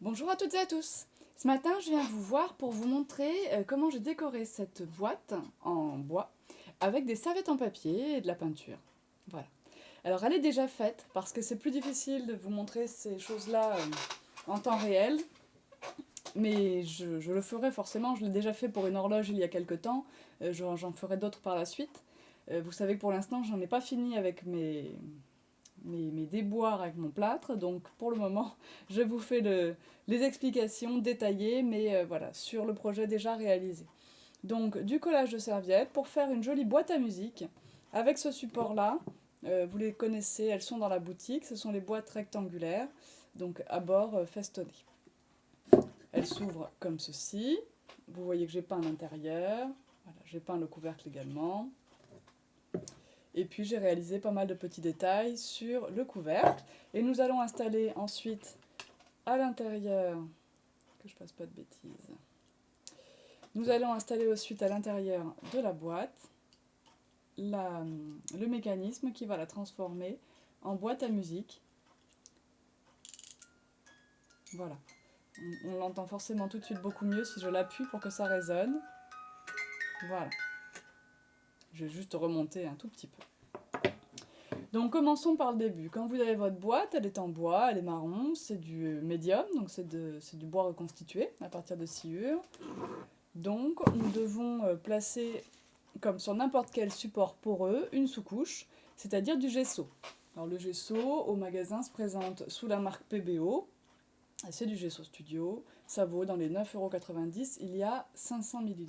Bonjour à toutes et à tous. Ce matin, je viens vous voir pour vous montrer comment j'ai décoré cette boîte en bois avec des serviettes en papier et de la peinture. Voilà. Alors, elle est déjà faite parce que c'est plus difficile de vous montrer ces choses-là en temps réel. Mais je le ferai forcément, je l'ai déjà fait pour une horloge il y a quelques temps, j'en ferai d'autres par la suite. Vous savez que pour l'instant, j'en ai pas fini avec mes déboires avec mon plâtre. Donc pour le moment, je vous fais les explications détaillées, mais voilà, sur le projet déjà réalisé. Donc du collage de serviettes pour faire une jolie boîte à musique avec ce support-là. Vous les connaissez, elles sont dans la boutique. Ce sont les boîtes rectangulaires, donc à bord festonné. Elles s'ouvrent comme ceci. Vous voyez que j'ai peint l'intérieur. Voilà, j'ai peint le couvercle également. Et puis j'ai réalisé pas mal de petits détails sur le couvercle. Et nous allons installer ensuite à l'intérieur, que je fasse pas de bêtises, nous allons installer ensuite à l'intérieur de la boîte le mécanisme qui va la transformer en boîte à musique. Voilà. On l'entend forcément tout de suite beaucoup mieux si je l'appuie pour que ça résonne. Voilà. Je vais juste remonter un tout petit peu. Donc commençons par le début. Quand vous avez votre boîte, elle est en bois, elle est marron, c'est du médium, donc c'est du bois reconstitué à partir de sciure. Donc nous devons placer, comme sur n'importe quel support poreux, une sous-couche, c'est-à-dire du gesso. Alors le gesso au magasin se présente sous la marque PBO, c'est du gesso studio, ça vaut dans les 9,90 €, il y a 500 ml.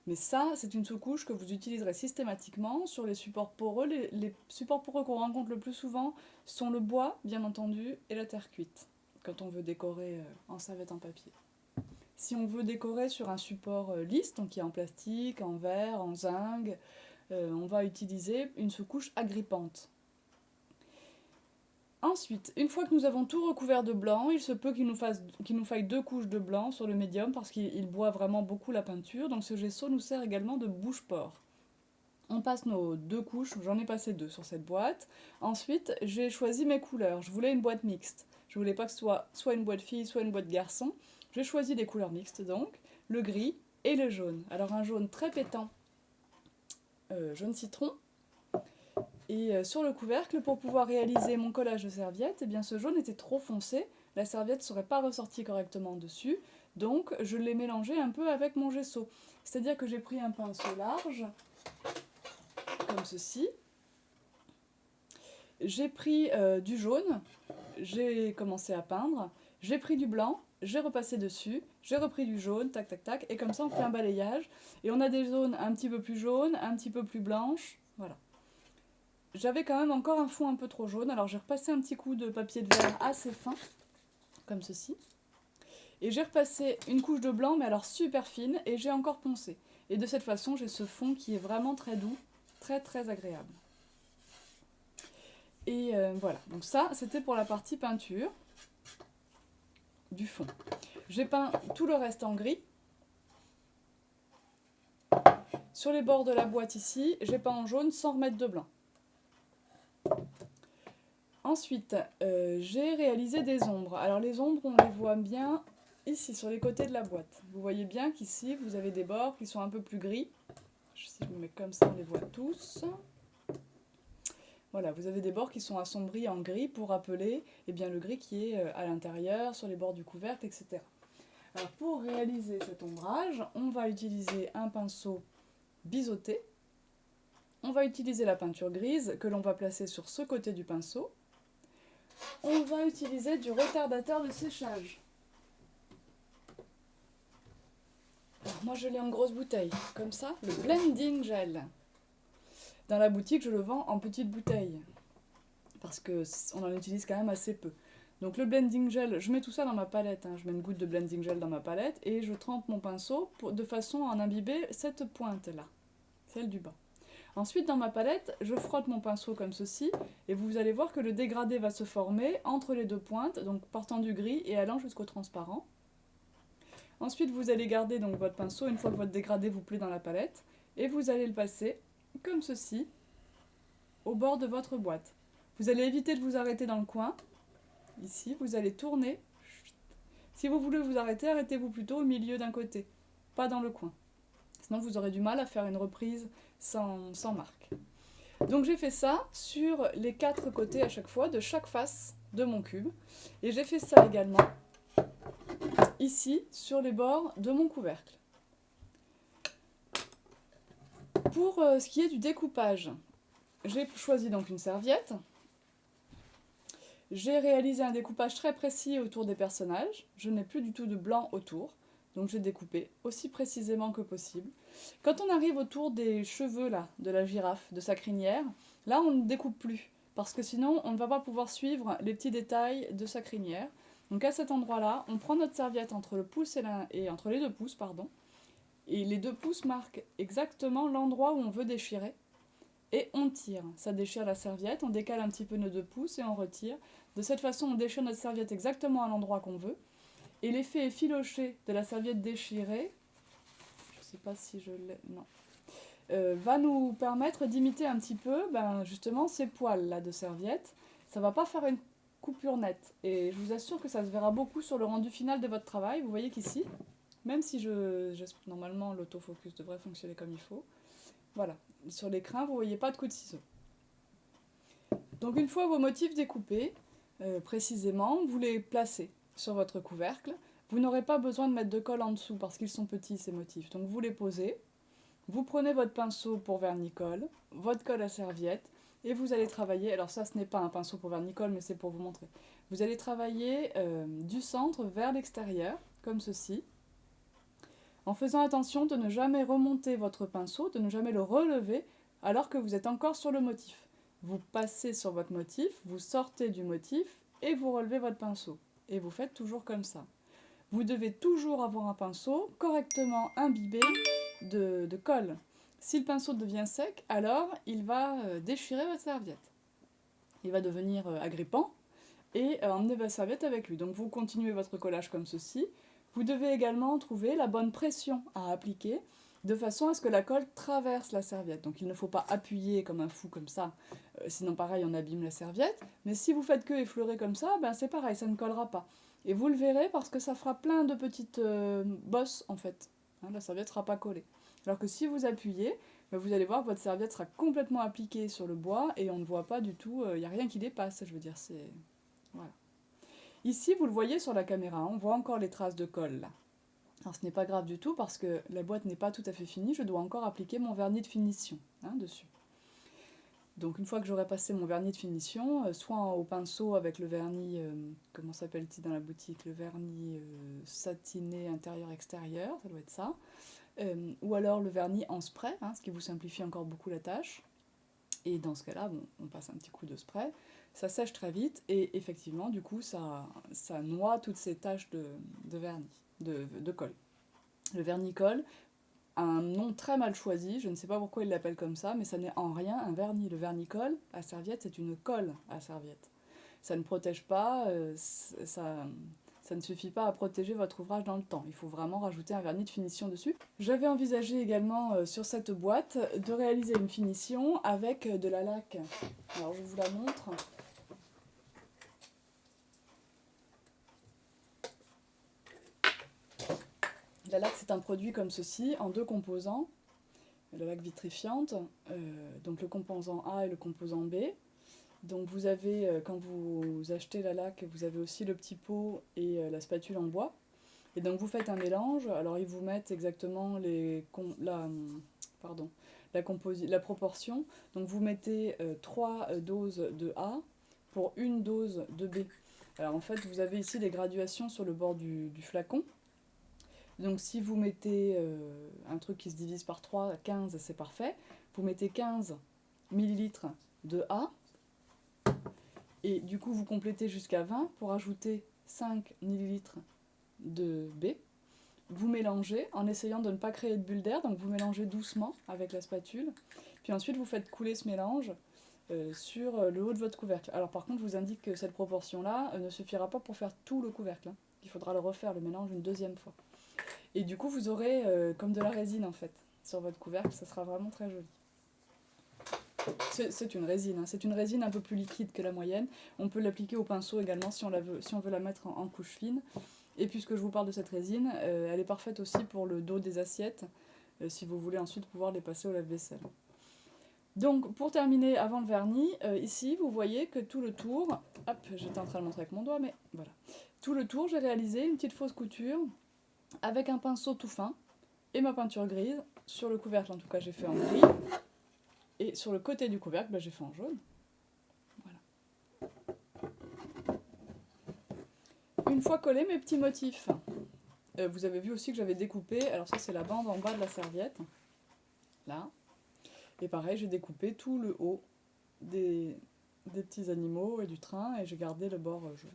Mais ça, c'est une sous-couche que vous utiliserez systématiquement sur les supports poreux. Les supports poreux qu'on rencontre le plus souvent sont le bois, bien entendu, et la terre cuite, quand on veut décorer en serviette en papier. Si on veut décorer sur un support lisse, donc qui est en plastique, en verre, en zinc, on va utiliser une sous-couche agrippante. Ensuite, une fois que nous avons tout recouvert de blanc, il se peut qu'il nous faille 2 couches de blanc sur le médium parce qu'il boit vraiment beaucoup la peinture. Donc ce gesso nous sert également de bouche-port. On passe nos 2 couches, j'en ai passé 2 sur cette boîte. Ensuite, j'ai choisi mes couleurs. Je voulais une boîte mixte. Je voulais pas que ce soit une boîte fille, soit une boîte garçon. J'ai choisi des couleurs mixtes donc, le gris et le jaune. Alors un jaune très pétant, jaune citron. Et sur le couvercle, pour pouvoir réaliser mon collage de serviette, eh bien ce jaune était trop foncé, la serviette ne serait pas ressortie correctement dessus, donc je l'ai mélangé un peu avec mon gesso. C'est-à-dire que j'ai pris un pinceau large, comme ceci, j'ai pris du jaune, j'ai commencé à peindre, j'ai pris du blanc, j'ai repassé dessus, j'ai repris du jaune, tac tac tac, et comme ça on fait un balayage, et on a des zones un petit peu plus jaunes, un petit peu plus blanches, voilà. J'avais quand même encore un fond un peu trop jaune, alors j'ai repassé un petit coup de papier de verre assez fin, comme ceci. Et j'ai repassé une couche de blanc, mais alors super fine, et j'ai encore poncé. Et de cette façon, j'ai ce fond qui est vraiment très doux, très très agréable. Et voilà, donc ça, c'était pour la partie peinture du fond. J'ai peint tout le reste en gris. Sur les bords de la boîte ici, j'ai peint en jaune sans remettre de blanc. Ensuite, j'ai réalisé des ombres. Alors les ombres, on les voit bien ici, sur les côtés de la boîte. Vous voyez bien qu'ici, vous avez des bords qui sont un peu plus gris. Si je me mets comme ça, on les voit tous. Voilà, vous avez des bords qui sont assombris en gris pour rappeler le gris qui est à l'intérieur, sur les bords du couvercle, etc. Alors pour réaliser cet ombrage, on va utiliser un pinceau biseauté. On va utiliser la peinture grise que l'on va placer sur ce côté du pinceau. On va utiliser du retardateur de séchage. Alors moi je l'ai en grosse bouteille, comme ça, le blending gel. Dans la boutique, je le vends en petites bouteilles, parce qu'on en utilise quand même assez peu. Donc le blending gel, je mets tout ça dans ma palette, je mets une goutte de blending gel dans ma palette, et je trempe mon pinceau de façon à en imbiber cette pointe-là, celle du bas. Ensuite, dans ma palette, je frotte mon pinceau comme ceci, et vous allez voir que le dégradé va se former entre les deux pointes, donc partant du gris et allant jusqu'au transparent. Ensuite, vous allez garder donc votre pinceau une fois que votre dégradé vous plaît dans la palette, et vous allez le passer, comme ceci, au bord de votre boîte. Vous allez éviter de vous arrêter dans le coin. Ici, vous allez tourner Si vous voulez vous arrêter, arrêtez-vous plutôt au milieu d'un côté, pas dans le coin. Sinon vous aurez du mal à faire une reprise sans marque. Donc j'ai fait ça sur les 4 côtés à chaque fois, de chaque face de mon cube. Et j'ai fait ça également ici, sur les bords de mon couvercle. Pour ce qui est du découpage, j'ai choisi donc une serviette. J'ai réalisé un découpage très précis autour des personnages. Je n'ai plus du tout de blanc autour. Donc j'ai découpé aussi précisément que possible. Quand on arrive autour des cheveux là, de la girafe, de sa crinière, là on ne découpe plus. Parce que sinon on ne va pas pouvoir suivre les petits détails de sa crinière. Donc à cet endroit-là, on prend notre serviette entre le pouce et entre les 2 pouces, pardon. Et les 2 pouces marquent exactement l'endroit où on veut déchirer. Et on tire. Ça déchire la serviette, on décale un petit peu nos 2 pouces et on retire. De cette façon, on déchire notre serviette exactement à l'endroit qu'on veut. Et l'effet effiloché de la serviette déchirée, je ne sais pas si je l'ai, non, va nous permettre d'imiter un petit peu justement ces poils là de serviette. Ça ne va pas faire une coupure nette. Et je vous assure que ça se verra beaucoup sur le rendu final de votre travail. Vous voyez qu'ici, même si normalement l'autofocus devrait fonctionner comme il faut, voilà, sur l'écran vous ne voyez pas de coup de ciseau. Donc une fois vos motifs découpés, précisément, vous les placez sur votre couvercle. Vous n'aurez pas besoin de mettre de colle en dessous parce qu'ils sont petits ces motifs. Donc vous les posez, vous prenez votre pinceau pour vernis-colle, votre colle à serviette et vous allez travailler, alors ça ce n'est pas un pinceau pour vernis-colle mais c'est pour vous montrer. Vous allez travailler du centre vers l'extérieur, comme ceci, en faisant attention de ne jamais remonter votre pinceau, de ne jamais le relever alors que vous êtes encore sur le motif. Vous passez sur votre motif, vous sortez du motif et vous relevez votre pinceau. Et vous faites toujours comme ça. Vous devez toujours avoir un pinceau correctement imbibé de colle. Si le pinceau devient sec, alors il va déchirer votre serviette. Il va devenir agrippant et emmener votre serviette avec lui. Donc vous continuez votre collage comme ceci. Vous devez également trouver la bonne pression à appliquer de façon à ce que la colle traverse la serviette. Donc il ne faut pas appuyer comme un fou comme ça, sinon pareil on abîme la serviette. Mais si vous faites que effleurer comme ça, c'est pareil, ça ne collera pas. Et vous le verrez parce que ça fera plein de petites bosses en fait. La serviette ne sera pas collée. Alors que si vous appuyez, vous allez voir que votre serviette sera complètement appliquée sur le bois et on ne voit pas du tout, il n'y a rien qui dépasse, je veux dire, c'est... Voilà. Ici, vous le voyez sur la caméra, on voit encore les traces de colle là. Alors ce n'est pas grave du tout parce que la boîte n'est pas tout à fait finie, je dois encore appliquer mon vernis de finition dessus. Donc une fois que j'aurai passé mon vernis de finition, soit au pinceau avec le vernis, comment s'appelle-t-il dans la boutique, le vernis satiné intérieur-extérieur, ça doit être ça, ou alors le vernis en spray, ce qui vous simplifie encore beaucoup la tâche. Et dans ce cas-là, on passe un petit coup de spray, ça sèche très vite et effectivement, du coup, ça noie toutes ces taches de vernis, de colle. Le vernis-colle a un nom très mal choisi, je ne sais pas pourquoi il l'appelle comme ça, mais ça n'est en rien un vernis. Le vernis-colle à serviette, c'est une colle à serviette. Ça ne protège pas, ça ne suffit pas à protéger votre ouvrage dans le temps. Il faut vraiment rajouter un vernis de finition dessus. J'avais envisagé également sur cette boîte de réaliser une finition avec de la laque. Alors je vous la montre. La laque, c'est un produit comme ceci, en 2 composants. La laque vitrifiante, donc le composant A et le composant B. Donc vous avez, quand vous achetez la laque, vous avez aussi le petit pot et la spatule en bois. Et donc vous faites un mélange, alors ils vous mettent exactement la proportion. Donc vous mettez 3 doses de A pour 1 dose de B. Alors en fait vous avez ici les graduations sur le bord du flacon. Donc si vous mettez un truc qui se divise par 3, 15, c'est parfait. Vous mettez 15 ml de A. Et du coup, vous complétez jusqu'à 20 pour ajouter 5 ml de B. Vous mélangez en essayant de ne pas créer de bulles d'air, donc vous mélangez doucement avec la spatule. Puis ensuite, vous faites couler ce mélange sur le haut de votre couvercle. Alors par contre, je vous indique que cette proportion-là ne suffira pas pour faire tout le couvercle. Il faudra le refaire, le mélange, une 2e fois. Et du coup, vous aurez comme de la résine en fait sur votre couvercle, ça sera vraiment très joli. C'est une résine, c'est une résine un peu plus liquide que la moyenne. On peut l'appliquer au pinceau également si on veut la mettre en couche fine. Et puisque je vous parle de cette résine, elle est parfaite aussi pour le dos des assiettes, si vous voulez ensuite pouvoir les passer au lave-vaisselle. Donc pour terminer avant le vernis, ici vous voyez que tout le tour, hop, j'étais en train de le montrer avec mon doigt, mais voilà. Tout le tour, j'ai réalisé une petite fausse couture avec un pinceau tout fin et ma peinture grise. Sur le couvercle en tout cas j'ai fait en gris, et sur le côté du couvercle j'ai fait en jaune. Voilà. Une fois collés mes petits motifs, vous avez vu aussi que j'avais découpé, alors ça c'est la bande en bas de la serviette, là. Et pareil, j'ai découpé tout le haut des petits animaux et du train, et j'ai gardé le bord jaune.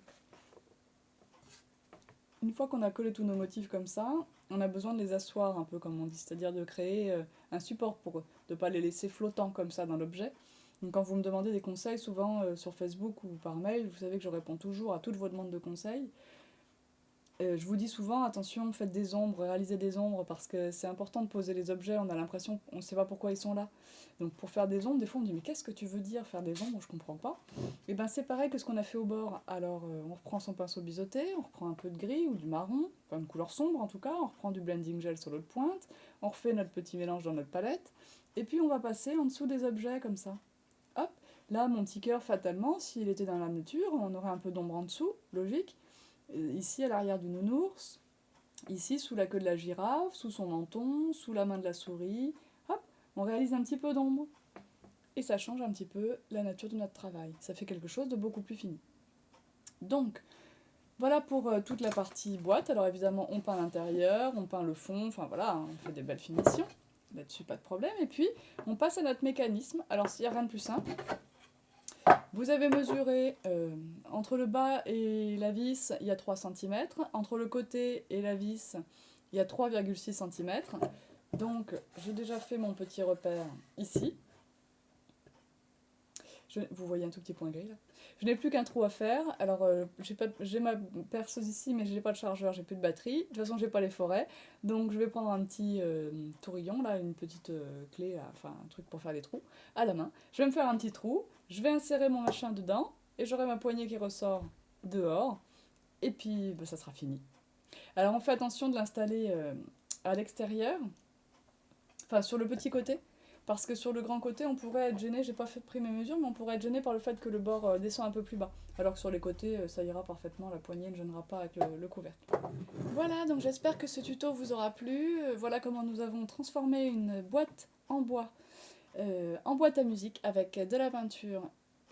Une fois qu'on a collé tous nos motifs comme ça, on a besoin de les asseoir un peu comme on dit, c'est-à-dire de créer un support pour eux, de ne pas les laisser flottants comme ça dans l'objet. Donc quand vous me demandez des conseils, souvent sur Facebook ou par mail, vous savez que je réponds toujours à toutes vos demandes de conseils. Je vous dis souvent, attention, faites des ombres, réalisez des ombres, parce que c'est important de poser les objets, on a l'impression qu'on ne sait pas pourquoi ils sont là. Donc pour faire des ombres, des fois on me dit mais qu'est-ce que tu veux dire faire des ombres, je comprends pas. Et ben c'est pareil que ce qu'on a fait au bord. Alors on reprend son pinceau biseauté, on reprend un peu de gris ou du marron, enfin une couleur sombre en tout cas, on reprend du blending gel sur l'autre pointe, on refait notre petit mélange dans notre palette, et puis on va passer en dessous des objets comme ça. Hop, là mon petit cœur fatalement, s'il était dans la nature, on aurait un peu d'ombre en dessous, logique. Ici à l'arrière du nounours, ici sous la queue de la girafe, sous son menton, sous la main de la souris, hop, on réalise un petit peu d'ombre. Et ça change un petit peu la nature de notre travail. Ça fait quelque chose de beaucoup plus fini. Donc, voilà pour toute la partie boîte. Alors évidemment, on peint l'intérieur, on peint le fond, enfin voilà, on fait des belles finitions. Là-dessus, pas de problème. Et puis, on passe à notre mécanisme. Alors, s'il n'y a rien de plus simple, vous avez mesuré entre le bas et la vis, il y a 3 cm. Entre le côté et la vis, il y a 3,6 cm. Donc, j'ai déjà fait mon petit repère ici. Vous voyez un tout petit point gris là. Je n'ai plus qu'un trou à faire. Alors, j'ai ma perceuse ici, mais je n'ai pas de chargeur, j'ai plus de batterie. De toute façon, j'ai pas les forêts. Donc, je vais prendre un petit tourillon, là, une petite clé, là, enfin, un truc pour faire des trous, à la main. Je vais me faire un petit trou, je vais insérer mon machin dedans, et j'aurai ma poignée qui ressort dehors. Et puis, ben, ça sera fini. Alors, on fait attention de l'installer à l'extérieur, enfin, sur le petit côté. Parce que sur le grand côté, on pourrait être gêné, j'ai pas pris mes mesures, mais on pourrait être gêné par le fait que le bord descend un peu plus bas. Alors que sur les côtés, ça ira parfaitement, la poignée ne gênera pas avec le couvercle. Voilà, donc j'espère que ce tuto vous aura plu. Voilà comment nous avons transformé une boîte en bois en boîte à musique avec de la peinture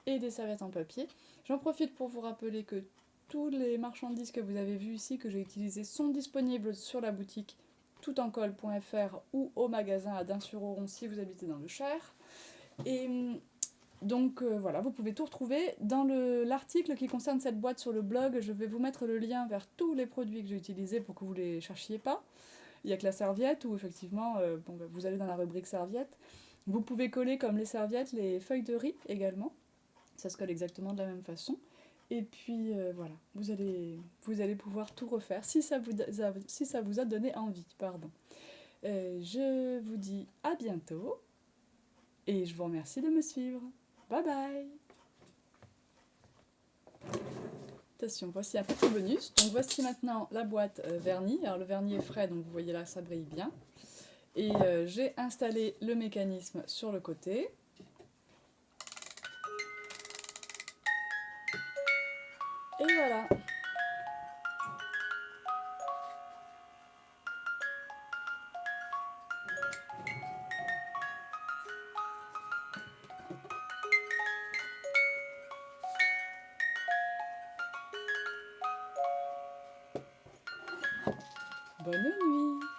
et des serviettes en papier. J'en profite pour vous rappeler que toutes les marchandises que vous avez vues ici, que j'ai utilisées, sont disponibles sur la boutique toutencolle.fr ou au magasin à Dun-sur-Oron si vous habitez dans le Cher. Et donc voilà, vous pouvez tout retrouver dans l'article qui concerne cette boîte sur le blog. Je vais vous mettre le lien vers tous les produits que j'ai utilisés pour que vous ne les cherchiez pas. Il n'y a que la serviette où effectivement vous allez dans la rubrique serviette. Vous pouvez coller comme les serviettes les feuilles de riz également. Ça se colle exactement de la même façon. Et puis voilà, vous allez pouvoir tout refaire si ça vous a donné envie. Pardon. Je vous dis à bientôt et je vous remercie de me suivre. Bye bye. Attention, voici un petit bonus. Donc voici maintenant la boîte vernis. Alors le vernis est frais, donc vous voyez là, ça brille bien. Et j'ai installé le mécanisme sur le côté. Et voilà. Bonne nuit.